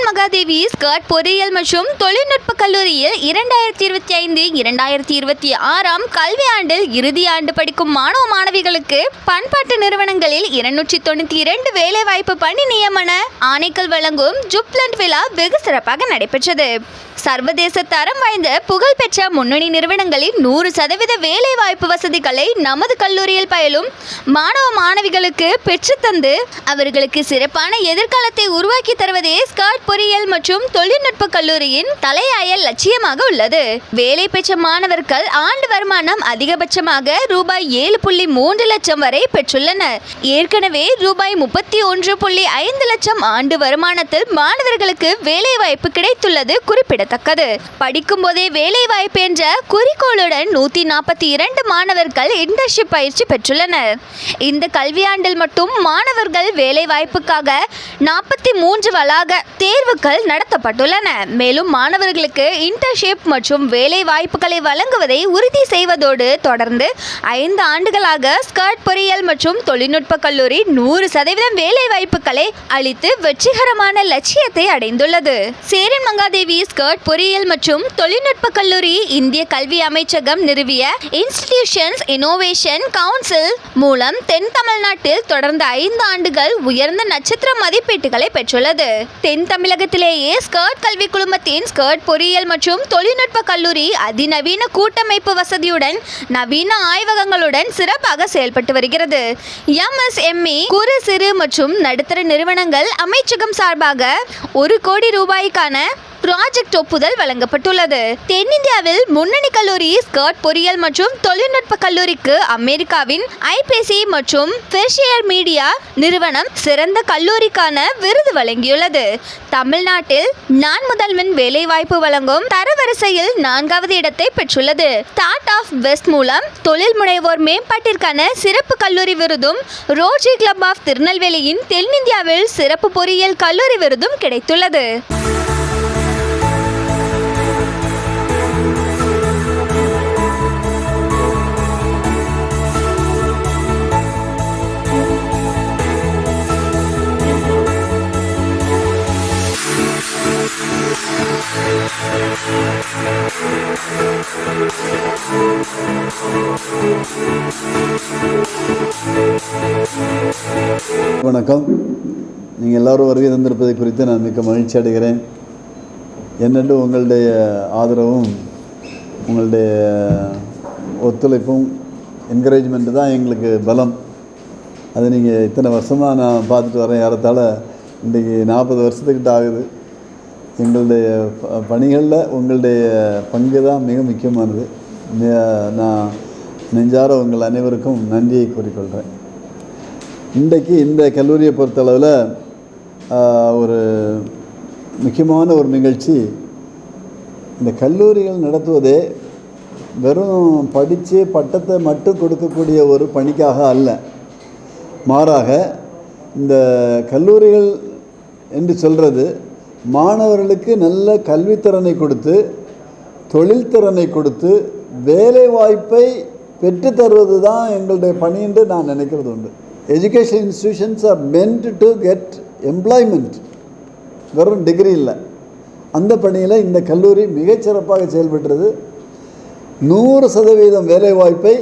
Mahadevi skirt பொறியியல் மற்றும் தொழில்நுட்ப கல்லூரியில் 2025-2026 கல்வியாண்டில் இறுதி ஆண்டு படிக்கும் மாணவ மாணவிகளுக்கு பண்பாட்டு நிறுவனங்களில் 292 வேலைவாய்ப்பு பணி நியமன ஆணைகள் வழங்கும் ஜுப்லண்ட் விழா வெகு சிறப்பாக நடைபெற்றது. சர்வதேச தரம் வாய்ந்த புகழ்பெற்ற முன்னணி நிறுவனங்களில் 100% வேலைவாய்ப்பு வசதிகளை நமது கல்லூரியில் பயிலும் மாணவ மாணவிகளுக்கு பெற்றுத்தந்து அவர்களுக்கு சிறப்பான எதிர்காலத்தை உருவாக்கி தருவதே ஸ்கர்ட் பொறியியல் மற்றும் தொழில்நுட்ப கல்லூரியின் தலையாய லட்சியமாக உள்ளது. வேலை பெற்ற மாணவர்கள் ஆண்டு வருமானம் அதிகபட்சமாக ரூபாய் 7.3 லட்சம் வரை பெற்றுள்ளனர். ஏற்கனவே ரூபாய் 31.5 லட்சம் ஆண்டு வருமானத்தில் மாணவர்களுக்கு வேலைவாய்ப்பு கிடைத்துள்ளது குறிப்பிடத்தக்கது. படிக்கும் போதே வேலைவாய்ப்பு என்ற குறிக்கோளுடன் 142 மாணவர்கள் இன்டர்ன்ஷிப் பயிற்சி பெற்றுள்ளனர். இந்த கல்வியாண்டில் மட்டும் மாணவர்கள் வேலைவாய்ப்புக்காக 43 வளாக தேர்வுகள் நடத்தப்பட்டுள்ளன. மேலும் மாணவர்களுக்கு இன்டர்ன்ஷிப் மற்றும் வேலை வாய்ப்புகளை வழங்குவதை உறுதி செய்வதோடு தொடர்ந்து 5 ஆண்டுகளாக ஸ்கர்ட் பொறியியல் மற்றும் தொழில்நுட்ப கல்லூரி 100% வேலை வாய்ப்புகளை அளித்து வெற்றிகரமான லட்சியத்தை அடைந்துள்ளது. சேரன் மகாதேவி ஸ்கர்ட் பொறியியல் மற்றும் தொழில்நுட்ப கல்லூரி இந்திய கல்வி அமைச்சகம் நிறுவிய இன்ஸ்டிடியூஷன்ஸ் இன்னோவேஷன் கவுன்சில் மூலம் தென் தமிழ்நாட்டில் தொடர்ந்து 5 ஆண்டுகள் உயர்ந்த நட்சத்திர மதிப்பீட்டுகளை பெற்றுள்ளது. தென் தமிழகத்திலேயே ஸ்கர்ட் கல்வி குழுமத்தின் ஸ்கர்ட் பொறியியல் மற்றும் தொழில்நுட்ப கல்லூரி அதிநவீன கூட்டமைப்பு வசதியுடன் நவீன ஆய்வகங்களுடன் சிறப்பாக செயல்பட்டு வருகிறது. MSME குறு சிறு மற்றும் நடுத்தர நிறுவனங்கள் அமைச்சகம் சார்பாக 1 கோடி ரூபாய்க்கான ப்ராஜெக்ட் ஒப்புதல் வழங்கப்பட்டுள்ளது. தென்னிந்தியாவில் முன்னணி கல்லூரி ஸ்கர்ட் பொறியியல் மற்றும் தொழில்நுட்ப கல்லூரிக்கு அமெரிக்காவின் IPC மற்றும் ஃபெர்ஷியர் மீடியா நிறுவனம் சிறந்த கல்லூரிக்கான விருது வழங்கியுள்ளது. தமிழ்நாட்டில் நான் முதல்வன் வேலைவாய்ப்பு வழங்கும் தரவரிசையில் 4வது இடத்தை பெற்றுள்ளது. ஸ்டார்ட் ஆஃப் வெஸ்ட் மூலம் தொழில் முனைவோர் மேம்பாட்டிற்கான சிறப்பு கல்லூரி விருதும் ரோட்டரி கிளப் ஆஃப் திருநெல்வேலியின் தென்னிந்தியாவில் சிறப்பு பொறியியல் கல்லூரி விருதும் கிடைத்துள்ளது. வணக்கம். நீங்கள் எல்லோரும் வருகை தந்திருப்பதை குறித்து நான் மிக்க மகிழ்ச்சி அடைகிறேன். என்னென்று உங்களுடைய ஆதரவும் உங்களுடைய ஒத்துழைப்பும் என்கரேஜ்மெண்ட்டு தான் எங்களுக்கு பலம். அது நீங்கள் இத்தனை வருஷமாக நான் பார்த்துட்டு வரேன். ஏறத்தாழ இன்றைக்கி 40 வருஷத்துக்கிட்ட ஆகுது. எங்களுடைய பணிகளில் உங்களுடைய பங்கு தான் மிக முக்கியமானது. நான் நெஞ்சார உங்கள் அனைவருக்கும் நன்றியை கூறிக்கொள்கிறேன். இன்றைக்கு இந்த கல்லூரியை பொறுத்தளவில் ஒரு முக்கியமான ஒரு நிகழ்ச்சி. இந்த கல்லூரிகள் நடத்துவதே வெறும் படித்து பட்டத்தை மட்டும் கொடுக்கக்கூடிய ஒரு பணிக்காக அல்ல, மாறாக இந்த கல்லூரிகள் என்று சொல்கிறது மாணவர்களுக்கு நல்ல கல்வித்திறனை கொடுத்து தொழில்திறனை கொடுத்து வேலை வாய்ப்பை பெற்றுத்தருவது தான் எங்களுடைய பணி என்று நான் நினைக்கிறது உண்டு. Education institutions R meant to get employment, வெறும் டிகிரி இல்லை. அந்த பணியில் இந்த கல்லூரி மிகச்சிறப்பாக செயல்படுறது. 100% வேலைவாய்ப்பை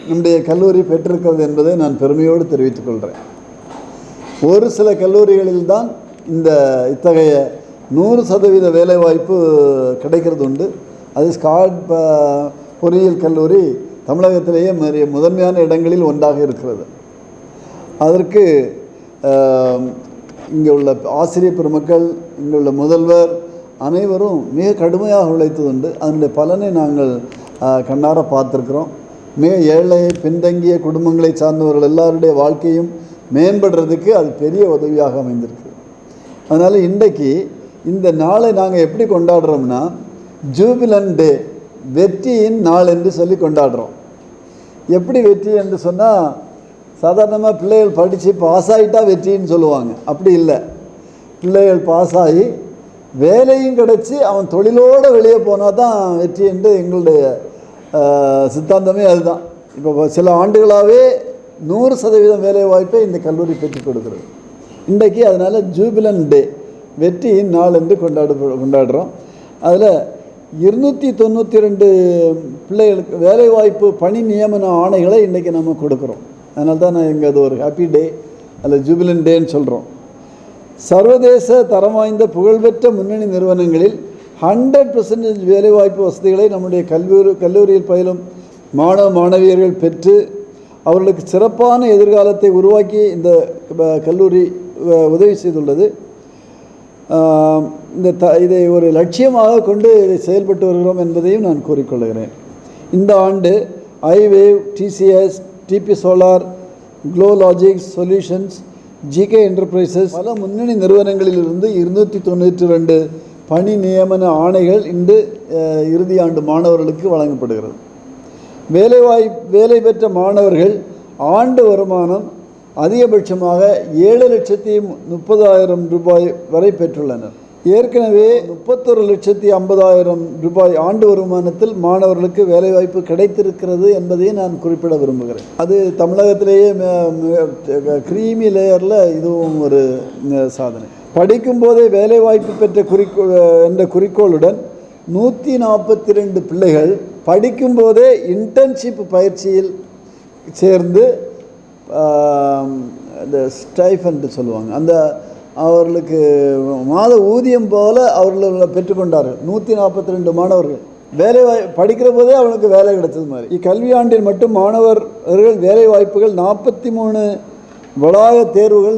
நம்முடைய கல்லூரி பெற்றிருக்கிறது என்பதை நான் பெருமையோடு தெரிவித்துக் கொள்கிறேன். ஒரு சில கல்லூரிகளில் தான் இத்தகைய 100% வேலைவாய்ப்பு கிடைக்கிறது உண்டு. அது ஸ்கர்ட் பொறியியல் கல்லூரி தமிழகத்திலேயே முதன்மையான இடங்களில் ஒன்றாக இருக்கிறது. அதற்கு இங்கே உள்ள ஆசிரியர் பெருமக்கள், இங்கே உள்ள முதல்வர் அனைவரும் மிக கடுமையாக உழைத்ததுண்டு. அதனுடைய பலனை நாங்கள் கண்ணார பார்த்துருக்குறோம். மிக ஏழை பின்தங்கிய குடும்பங்களை சார்ந்தவர்கள் எல்லாருடைய வாழ்க்கையும் மேம்படுறதுக்கு அது பெரிய உதவியாக அமைந்திருக்கு. அதனால் இன்றைக்கு இந்த நாளை நாங்கள் எப்படி கொண்டாடுறோம்னா ஜூபிலண்ட் டே, வெற்றியின் நாள் என்று சொல்லி கொண்டாடுறோம். எப்படி வெற்றி என்று சொன்னால் சாதாரணமாக பிள்ளைகள் படித்து பாஸ் ஆகிட்டா வெற்றின்னு சொல்லுவாங்க. அப்படி இல்லை. பிள்ளைகள் பாஸ் ஆகி வேலையும் கிடச்சி அவன் தொழிலோடு வெளியே போனால் தான் வெற்றி என்று எங்களுடைய சித்தாந்தமே அதுதான். இப்போ சில ஆண்டுகளாகவே 100% வேலைவாய்ப்பை இந்த கல்லூரி பெற்றுக் கொடுக்குறது. இன்றைக்கு அதனால் ஜூபிலண்ட் டே, வெற்றியின் நாள் என்று கொண்டாடுறோம். அதில் 292 பிள்ளைகளுக்கு வேலைவாய்ப்பு பணி நியமன ஆணைகளை இன்றைக்கி நம்ம கொடுக்குறோம். அதனால தான் நான் இங்கே அது ஒரு ஹாப்பி டே அல்ல ஜூபிலன் டேன்னு சொல்கிறோம். சர்வதேச தரம் வாய்ந்த புகழ்பெற்ற முன்னணி நிறுவனங்களில் 100% வேலைவாய்ப்பு வசதிகளை நம்முடைய கல்லூரியில் பயிலும் மாணவியர்கள் பெற்று அவர்களுக்கு சிறப்பான எதிர்காலத்தை உருவாக்கி இந்த கல்லூரி உதவி செய்துள்ளது. இதை ஒரு லட்சியமாக கொண்டு இதை செயல்பட்டு வருகிறோம் என்பதையும் நான் கூறிக்கொள்கிறேன். இந்த ஆண்டு iWave, TCS, TP Solar, Glow Logics Solutions, GK Enterprises பல முன்னணி நிறுவனங்களிலிருந்து 292 பணி நியமன ஆணைகள் இன்று இறுதி ஆண்டு மாணவர்களுக்கு வழங்கப்படுகிறது. வேலை பெற்ற மாணவர்கள் ஆண்டு வருமானம் அதிகபட்சமாக 7,30,000 ரூபாய் வரை பெற்றுள்ளனர். ஏற்கனவே 31,50,000 ரூபாய் ஆண்டு வருமானத்தில் மாணவர்களுக்கு வேலைவாய்ப்பு கிடைத்திருக்கிறது என்பதை நான் குறிப்பிட விரும்புகிறேன். அது தமிழகத்திலேயே கிரீமி லேயரில் இதுவும் ஒரு சாதனை. படிக்கும் போதே வேலைவாய்ப்பு பெற்ற என்ற குறிக்கோளுடன் 142 பிள்ளைகள் படிக்கும்போதே இன்டர்ன்ஷிப் பயிற்சியில் சேர்ந்து இந்த ஸ்டைஃபண்ட் சொல்லுவாங்க, அந்த அவர்களுக்கு மாத ஊதியம் போல அவர்கள் பெற்றுக்கொண்டார்கள். 142 மாணவர்கள் படிக்கிற போதே அவனுக்கு வேலை கிடைச்சது மாதிரி. இக்கல்வியாண்டில் மட்டும் மாணவர்கள் வேலை வாய்ப்புகள் 43 வளாக தேர்வுகள்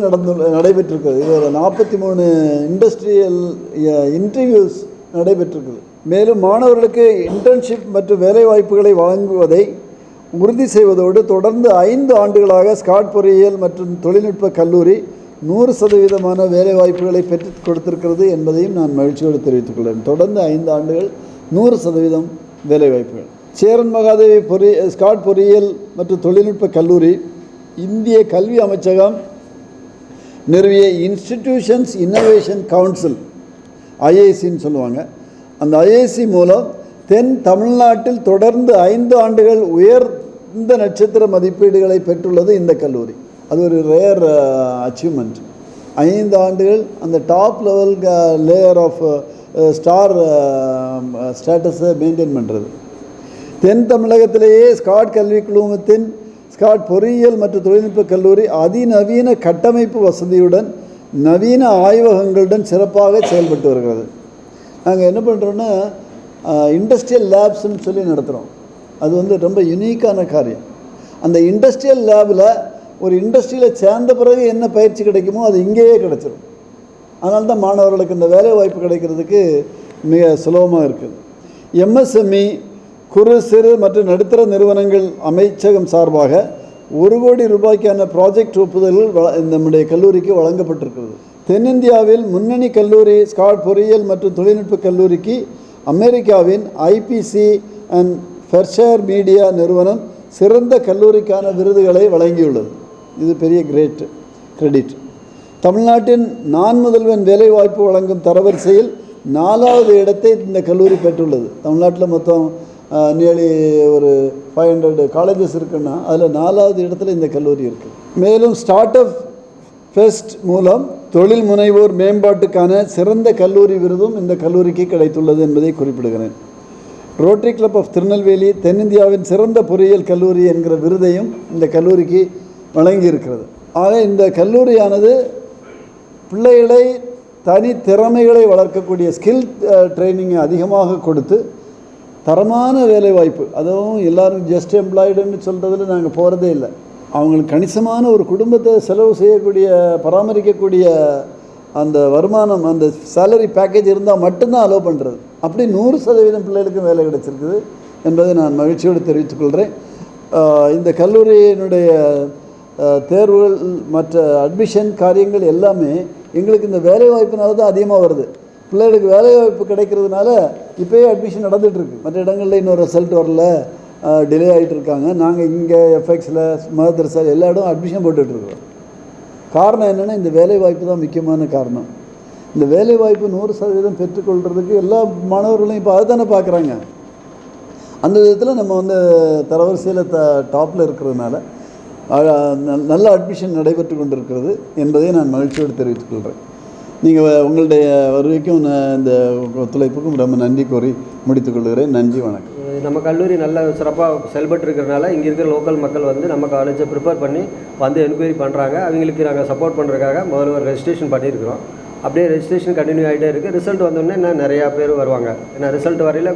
நடைபெற்றிருக்கிறது. இதில் 43 இண்டஸ்ட்ரியல் இன்டர்வியூஸ் நடைபெற்றிருக்குது. மேலும் மாணவர்களுக்கு இன்டர்ன்ஷிப் மற்றும் வேலைவாய்ப்புகளை வழங்குவதை உறுதி செய்வதோடு தொடர்ந்து 5 ஆண்டுகளாக ஸ்காட் பொறியியல் மற்றும் தொழில்நுட்ப கல்லூரி 100% வேலைவாய்ப்புகளை பெற்றுக் கொடுத்திருக்கிறது என்பதையும் நான் மகிழ்ச்சியோடு தெரிவித்துக் கொள்கிறேன். தொடர்ந்து 5 ஆண்டுகள் 100% வேலைவாய்ப்புகள். சேரன் மகாதேவி ஸ்காட் பொறியியல் மற்றும் தொழில்நுட்ப கல்லூரி இந்திய கல்வி அமைச்சகம் நிறுவிய இன்ஸ்டிடியூஷன்ஸ் இன்னோவேஷன் கவுன்சில் ஐஐசின்னு சொல்லுவாங்க. அந்த ஐஐசி மூலம் தென் தமிழ்நாட்டில் தொடர்ந்து 5 ஆண்டுகள் உயர்ந்த நட்சத்திர மதிப்பீடுகளை பெற்றுள்ளது இந்த கல்லூரி. அது ஒரு ரேர் அச்சீவ்மெண்ட். 5 ஆண்டுகள் அந்த top level layer of star ஸ்டேட்டஸை மெயின்டைன் பண்ணுறது. தென் தமிழகத்திலேயே ஸ்காட் கல்வி குழுமத்தின் ஸ்காட் பொறியியல் மற்றும் தொழில்நுட்ப கல்லூரி அதிநவீன கட்டமைப்பு வசதியுடன் நவீன ஆய்வகங்களுடன் சிறப்பாக செயல்பட்டு வருகிறது. நாங்கள் என்ன பண்ணுறோன்னா இண்டஸ்ட்ரியல் லேப்ஸ்ன்னு சொல்லி நடத்துகிறோம். அது ரொம்ப யுனிக்கான காரியம். அந்த இண்டஸ்ட்ரியல் லேபில் ஒரு இண்டஸ்ட்ரியில் சேர்ந்த பிறகு என்ன பயிற்சி கிடைக்குமோ அது இங்கேயே கிடச்சிடும். அதனால தான் மாணவர்களுக்கு இந்த வேலை வாய்ப்பு கிடைக்கிறதுக்கு மிக சுலபமாக இருக்குது. எம்எஸ்எம்இ குறு சிறு மற்றும் நடுத்தர நிறுவனங்கள் அமைச்சகம் சார்பாக 1 கோடி ரூபாய்க்கான ப்ராஜெக்ட் ஒப்புதல்கள் நம்முடைய கல்லூரிக்கு வழங்கப்பட்டிருக்கிறது. தென்னிந்தியாவில் முன்னணி கல்லூரி ஸ்காட் பொறியியல் மற்றும் தொழில்நுட்ப கல்லூரிக்கு அமெரிக்காவின் ஐபிசி அண்ட் ஃபெர்ஷர் மீடியா நிறுவனம் சிறந்த கல்லூரிக்கான விருதுகளை வழங்கியுள்ளது. இது பெரிய கிரெடிட். தமிழ்நாட்டின் நான் முதல்வன் வேலைவாய்ப்பு வழங்கும் தரவரிசையில் 4வது இடத்தை இந்த கல்லூரி பெற்றுள்ளது. தமிழ்நாட்டில் மொத்தம் நியர்லி ஒரு 500 காலேஜஸ் இருக்குன்னா அதில் 4வது இடத்துல இந்த கல்லூரி இருக்குது. மேலும் ஸ்டார்ட் அப் ஃபெஸ்ட் மூலம் தொழில் முனைவோர் மேம்பாட்டுக்கான சிறந்த கல்லூரி விருதும் இந்த கல்லூரிக்கு கிடைத்துள்ளது என்பதை குறிப்பிடுகிறேன். ரோட்டரி கிளப் ஆஃப் திருநெல்வேலி தென்னிந்தியாவின் சிறந்த பொறியியல் கல்லூரி என்கிற விருதையும் இந்த கல்லூரிக்கு வழங்கியிருக்கிறது. ஆக இந்த கல்லூரியானது பிள்ளைகளை தனி திறமைகளை வளர்க்கக்கூடிய ஸ்கில் ட்ரைனிங்கை அதிகமாக கொடுத்து தரமான வேலைவாய்ப்பு, அதுவும் எல்லோரும் ஜஸ்ட் எம்ப்ளாய்டுன்னு சொல்கிறதுல நாங்கள் போகிறதே இல்லை. அவங்களுக்கு கணிசமான ஒரு குடும்பத்தை செலவு செய்யக்கூடிய பராமரிக்கக்கூடிய அந்த வருமானம், அந்த சேலரி பேக்கேஜ் இருந்தால் மட்டும்தான் அலோவ் பண்ணுறது. அப்படி 100% பிள்ளைகளுக்கும் வேலை கிடைச்சிருக்குது என்பதை நான் மகிழ்ச்சியோடு தெரிவித்துக்கொள்கிறேன். இந்த கல்லூரியினுடைய தேர்வுகள் மற்ற அட்மிஷன் காரியங்கள் எல்லாமே எங்களுக்கு இந்த வேலைவாய்ப்பினால தான் அதிகமாக வருது. பிள்ளைகளுக்கு வேலைவாய்ப்பு கிடைக்கிறதுனால இப்போயே அட்மிஷன் நடந்துகிட்ருக்கு. மற்ற இடங்களில் இன்னும் ரிசல்ட் வரல, டிலே ஆகிட்டு இருக்காங்க. நாங்கள் இங்கே எஃப்எக்ஸில் மதர்சால் எல்லா இடம் அட்மிஷன் போட்டுட்ருக்குறோம். காரணம் என்னென்னா இந்த வேலைவாய்ப்பு தான் முக்கியமான காரணம். இந்த வேலைவாய்ப்பு 100% பெற்றுக்கொள்கிறதுக்கு எல்லா மாணவர்களையும் இப்போ அதை தானே பார்க்குறாங்க. அந்த விதத்தில் நம்ம தரவரிசையில் டாப்பில் இருக்கிறதுனால நல்ல அட்மிஷன் நடைபெற்று கொண்டிருக்கிறது என்பதை நான் மகிழ்ச்சியோடு தெரிவித்துக் கொள்கிறேன். நீங்கள் உங்களுடைய வருகைக்கும் இந்த ஒத்துழைப்புக்கும் ரொம்ப நன்றி கூறி முடித்துக்கொள்கிறேன். நன்றி, வணக்கம். நம்ம கல்லூரி நல்ல சிறப்பாக செயல்பட்டு இருக்கிறனால இங்கே இருக்கிற லோக்கல் மக்கள் வந்து நம்ம காலேஜை ப்ரிப்பேர் பண்ணி வந்து என்கொயரி பண்ணுறாங்க. அவங்களுக்கு நாங்கள் சப்போர்ட் பண்ணுறதுக்காக முதல்ல ஒரு ரெஜிஸ்ட்ரேஷன் பண்ணியிருக்கிறோம். அப்படியே ரெஜிஸ்ட்ரேஷன் கண்டினியூ ஆகிட்டே இருக்குது. ரிசல்ட் வந்தோடனே இன்னும் நிறையா பேர் வருவாங்க. ஏன்னா ரிசல்ட் வரையில்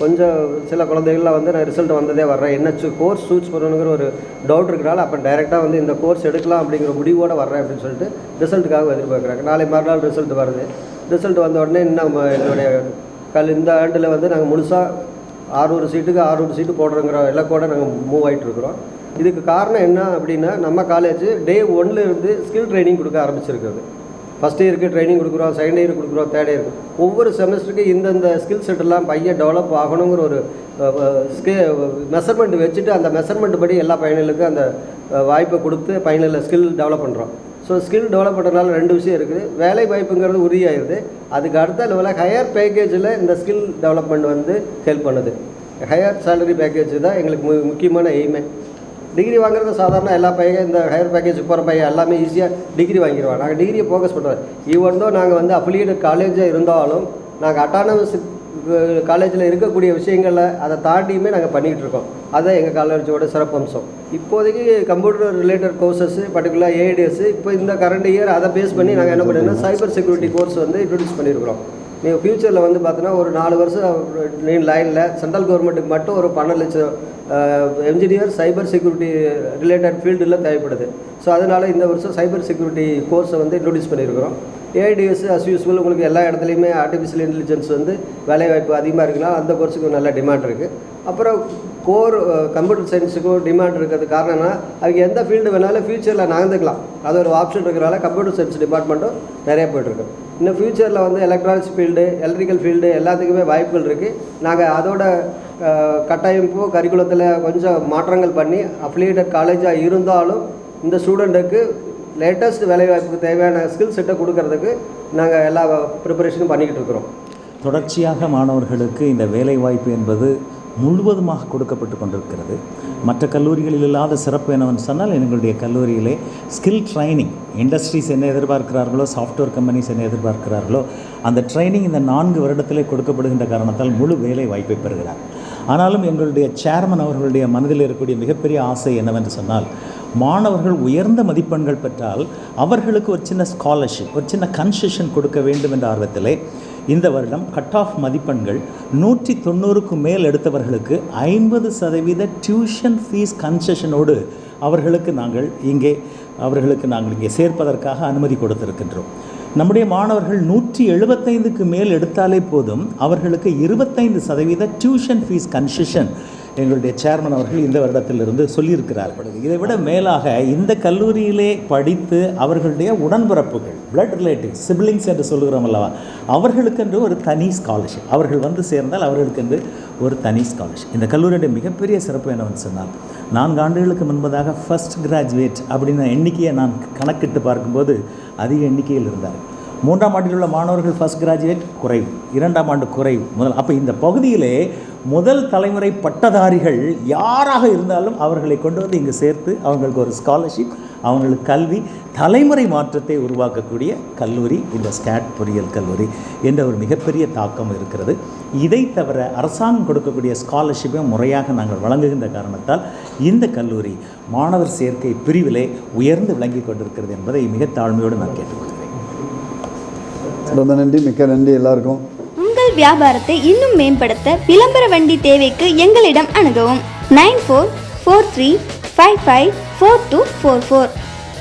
கொஞ்சம் சில குழந்தைகள்லாம் வந்து நான் ரிசல்ட் வந்ததே வர்றேன், என்ன கோர்ஸ் சூஸ் பண்ணணுங்கிற ஒரு டவுட் இருக்கிறனால அப்போ டைரெக்டாக வந்து இந்த கோர்ஸ் எடுக்கலாம் அப்படிங்கிற முடிவோடு வர்றேன் அப்படின்னு சொல்லிட்டு ரிசல்ட்டுக்காக எதிர்பார்க்குறாங்க. நாளை மறுநாள் ரிசல்ட் வருது. ரிசல்ட் வந்த உடனே இன்னும் எங்களுடைய இந்த ஆண்டில் வந்து நாங்கள் முழுசாக 600 சீட்டுக்கு 600 சீட்டு போடுறோங்கிற இலக்கோடு நாங்கள் மூவ் ஆகிட்டுருக்குறோம். இதுக்கு காரணம் என்ன அப்படின்னா, நம்ம காலேஜ் டே 1 இருந்து ஸ்கில் ட்ரைனிங் கொடுக்க ஆரம்பிச்சிருக்குது. ஃபஸ்ட் இயருக்கு ட்ரைனிங் கொடுக்குறோம், செகண்ட் இயருக்கு கொடுக்குறோம், தேர்ட் இயருக்கு. ஒவ்வொரு செமஸ்டருக்கு இந்தந்த ஸ்கில் செட்டெல்லாம் பையன் டெவலப் ஆகணுங்கிற ஒரு மெஷர்மெண்ட் வச்சுட்டு அந்த மெஷர்மெண்ட் படி எல்லா பையனுக்கும் அந்த வாய்ப்பை கொடுத்து பையனில் ஸ்கில் டெவலப் பண்ணுறோம். ஸோ ஸ்கில் டெவலப் பண்ணுறதுனால 2 விஷயம் இருக்குது. வேலை வாய்ப்புங்கிறது உறுதியாகிடுது. அதுக்கு அடுத்த லெவலில் ஹையர் பேக்கேஜில் இந்த ஸ்கில் டெவலப்மெண்ட் வந்து ஹெல்ப் பண்ணுது. ஹையர் சேலரி பேக்கேஜ் தான் எங்களுக்கு முக்கியமான எய்மே. டிகிரி வாங்குறது சாதாரண எல்லா பையன் இந்த ஹையர் பேக்கேஜுக்கு போகிற பையன் எல்லாமே ஈஸியாக டிகிரி வாங்கிடுவாங்க. நாங்கள் டிகிரியை ஃபோக்கஸ் பண்ணுறோம். ஈவன் தான் நாங்கள் வந்து அஃபிலியேட்டட் காலேஜாக இருந்தாலும் நாங்கள் அட்டானமஸ் காலேஜில் இருக்கக்கூடிய விஷயங்களை அதை தாண்டியுமே நாங்கள் பண்ணிக்கிட்டு இருக்கோம். அதுதான் எங்கள் காலேஜோட சிறப்பம்சம். இப்போதைக்கு computer related courses, particular ADS, இப்போ இந்த கரண்ட் இயர் அதை பேஸ் பண்ணி நாங்கள் என்ன பண்ணுறோம்னா சைபர் செக்யூரிட்டி கோர்ஸ் வந்து இன்ட்ரடியூஸ் பண்ணியிருக்கிறோம். நீங்கள் ஃப்யூச்சரில் வந்து பார்த்தோன்னா ஒரு 4 வருஷம் லைனில் சென்ட்ரல் கவர்மெண்ட்டுக்கு மட்டும் ஒரு 12 லட்சம் என்ஜினியர் சைபர் செக்யூரிட்டி ரிலேட்டட் ஃபீல்டில் தேவைப்படுது. ஸோ அதனால் இந்த வருஷம் சைபர் செக்யூரிட்டி கோர்ஸை வந்து இன்ட்ரடியூஸ் பண்ணியிருக்கிறோம். ஏடிஎஸ் அஸ் யூஸ்வல் உங்களுக்கு எல்லா இடத்துலையுமே ஆர்டிஃபிஷியல் இன்டெலிஜென்ஸ் வந்து வேலைவாய்ப்பு அதிகமாக இருக்குன்னா அந்த கோர்ஸுக்கு நல்ல டிமாண்ட் இருக்குது. அப்புறம் கோர் கம்ப்யூட்டர் சயின்ஸுக்கும் டிமாண்ட் இருக்கிறது காரணம்னா அவங்க எந்த ஃபீல்டு வேணாலும் ஃப்யூச்சரில் நகர்ந்துக்கலாம். அது ஒரு ஆப்ஷன் இருக்கிறனால கம்ப்யூட்டர் சயின்ஸ் டிபார்ட்மெண்ட்டும் நிறையா போய்ட்டுருக்கு. இன்னும் ஃப்யூச்சரில் வந்து எலக்ட்ரானிக்ஸ் ஃபீல்டு, எலக்ட்ரிக்கல் ஃபீல்டு எல்லாத்துக்குமே வாய்ப்புகள் இருக்குது. நாங்கள் அதோட கட்டமைப்பு கரிக்குலத்தில் கொஞ்சம் மாற்றங்கள் பண்ணி அஃபிலியேட்டட் காலேஜாக இருந்தாலும் இந்த ஸ்டூடெண்ட்டுக்கு லேட்டஸ்ட் வேலைவாய்ப்புக்கு தேவையான ஸ்கில் செட்டை கொடுக்கறதுக்கு நாங்கள் எல்லா ப்ரிப்பரேஷனும் பண்ணிக்கிட்டு இருக்கிறோம். தொடர்ச்சியாக மாணவர்களுக்கு இந்த வேலைவாய்ப்பு என்பது முழுவதுமாக கொடுக்கப்பட்டு கொண்டிருக்கிறது. மற்ற கல்லூரிகளில் இல்லாத சிறப்பு என்னவென்று சொன்னால், எங்களுடைய கல்லூரியிலே ஸ்கில் ட்ரைனிங், இண்டஸ்ட்ரீஸ் என்ன எதிர்பார்க்கிறார்களோ, சாஃப்ட்வேர் கம்பெனிஸ் என்ன எதிர்பார்க்கிறார்களோ, அந்த ட்ரைனிங் இந்த 4 வருடத்திலே கொடுக்கப்படுகின்ற காரணத்தால் முழு வேலை வாய்ப்பை பெறுகிறார். ஆனாலும் எங்களுடைய சேர்மன் அவர்களுடைய மனதில் இருக்கக்கூடிய மிகப்பெரிய ஆசை என்னவென்று சொன்னால், மாணவர்கள் உயர்ந்த மதிப்பெண்கள் பெற்றால் அவர்களுக்கு ஒரு சின்ன ஸ்காலர்ஷிப், ஒரு சின்ன கன்செஷன் கொடுக்க வேண்டும் என்ற ஆர்வத்திலே இந்த வருடம் கட் ஆஃப் மதிப்பெண்கள் 190க்கு மேல் எடுத்தவர்களுக்கு 50% டியூஷன் ஃபீஸ் கன்செஷனோடு அவர்களுக்கு நாங்கள் இங்கே சேர்ப்பதற்காக அனுமதி கொடுத்திருக்கின்றோம். நம்முடைய மாணவர்கள் 175க்கு மேல் எடுத்தாலே போதும் அவர்களுக்கு 25% டியூஷன் ஃபீஸ் கன்செஷன் எங்களுடைய சேர்மன் அவர்கள் இந்த வருடத்திலிருந்து சொல்லியிருக்கிறார்கள். இதை விட மேலாக இந்த கல்லூரியிலே படித்து அவர்களுடைய உடன்பிறப்புகள், பிளட் ரிலேட்டிவ்ஸ், சிப்ளிங்ஸ் என்று சொல்லுகிறோம் அல்லவா, அவர்களுக்கென்று ஒரு தனி ஸ்காலர்ஷிப், அவர்கள் வந்து சேர்ந்தால் அவர்களுக்கென்று ஒரு தனி ஸ்காலர்ஷிப். இந்த கல்லூரியுடைய மிகப்பெரிய சிறப்பு என்னவென்று சொன்னால், 4 ஆண்டுகளுக்கு முன்பதாக ஃபர்ஸ்ட் கிராஜுவேட் அப்படின்னு எண்ணிக்கையை நான் கணக்கிட்டு பார்க்கும்போது அதிக எண்ணிக்கையில் இருந்தார். 3ஆம் ஆண்டில் உள்ள மாணவர்கள் ஃபர்ஸ்ட் கிராஜுவேட் குறைவு, 2ஆம் ஆண்டு குறைவு, அப்போ இந்த பகுதியிலே முதல் தலைமுறை பட்டதாரிகள் யாராக இருந்தாலும் அவர்களை கொண்டு வந்து இங்கு சேர்த்து அவங்களுக்கு ஒரு ஸ்காலர்ஷிப், அவங்களுக்கு கல்வி, தலைமுறை மாற்றத்தை உருவாக்கக்கூடிய கல்லூரி இந்த ஸ்கேட் பொறியியல் கல்லூரி என்ற ஒரு மிகப்பெரிய தாக்கம் இருக்கிறது. இதை தவிர அரசாங்கம் கொடுக்கக்கூடிய ஸ்காலர்ஷிப்பை முறையாக நாங்கள் வழங்குகின்ற காரணத்தால் இந்த கல்லூரி மாணவர் சேர்க்கை பிரிவிலே உயர்ந்து விளங்கி கொண்டிருக்கிறது என்பதை மிக தாழ்மையோடு நான் கேட்டுக்கொள்கிறேன். ரொம்ப நன்றி, மிக்க நன்றி எல்லாருக்கும். உங்கள் வியாபாரத்தை இன்னும் மேம்படுத்த விளம்பர வண்டி தேவைக்கு எங்களிடம் அணுகவும். 9443554244